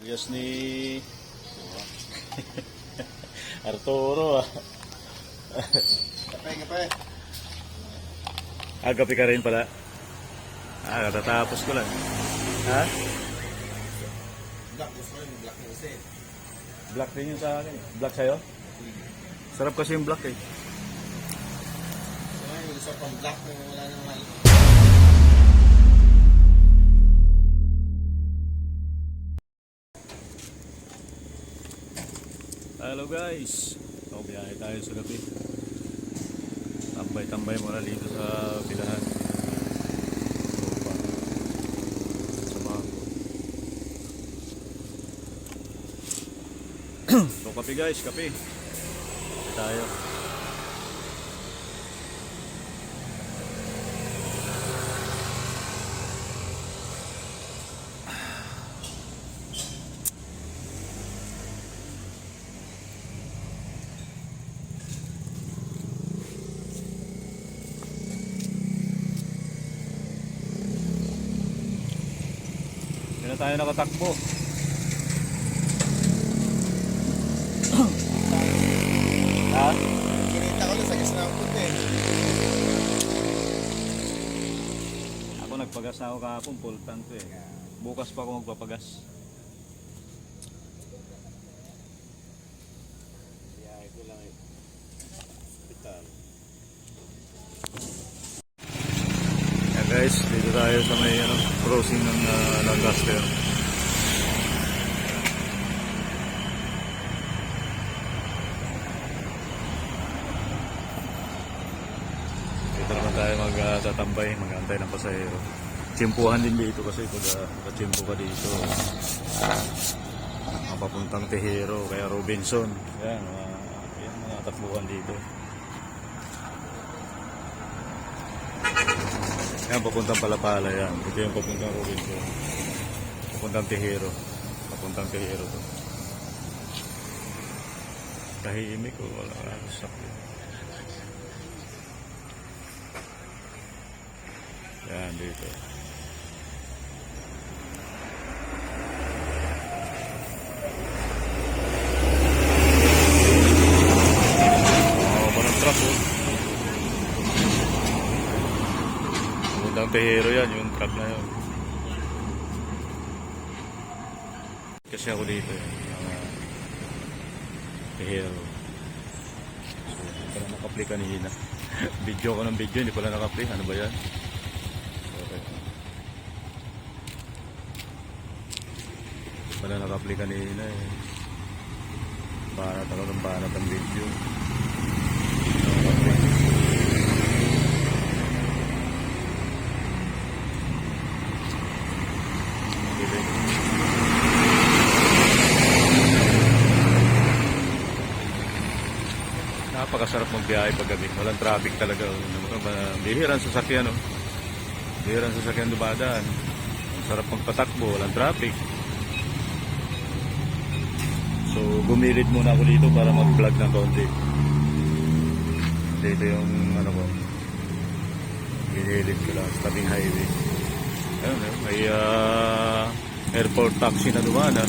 Yes ni Arturo. Kape. Gabi ka rin pala. Katatapos ko lang. Ha? Black, gusto ko yung black na kasi. Black din yung sa akin eh. Black sa'yo? Sarap kasi yung black eh. So, yung isa pang black na wala nang mali. Hello guys. Biyahe tayo sa gabi. Tambay-tambay muna dito sa bilahan. So kape guys, kape. Kape tayo. Hindi na tayo nakatakbo. Ha? Kinita ko lang sa gas na ang puti. Ako nagpagas na ako kahapon, full tank to eh. Bukas pa ako magpapagas. Biyahe ko lang eh. Hospital. Yeah guys, dito tayo sa may crossing ng Lancaster. Dito naman tayo magtatambay, mag-aantay ng pasahero. Tsimpuhan din dito kasi pag nakatsimpo ka dito. Mapapuntang Tejero, kaya Robinson. Yan, mga takbuhan dito. Yan, papuntang Palapala yan. Ito yung papuntang Robinson. Papuntang Tejero. Papuntang Tejero to. Tahimik o wala ka. Sakit. Yan, dito. Parang truck oh. Papuntang Tejero yan, yung truck na yun. Kasi ako dito Tejero. So, hindi pala naka-play kanina. Video ko ng video, hindi pala naka-play. Ano ba yan? Okay. Hindi pala naka-play kanina eh. Banat ako ng banat ang video. Napakasarap magbiyahe paggabi. Walang traffic talaga. Bihirang sasakyan, no? Bihirang sasakyan dumadaan. Ang sarap magpatakbo, walang traffic. So, bumilid muna ako dito para mag-vlog ng konti. Dito yung, binilid ko lang sa tabing highway. Ayun, may airport taxi na dumaan, ha?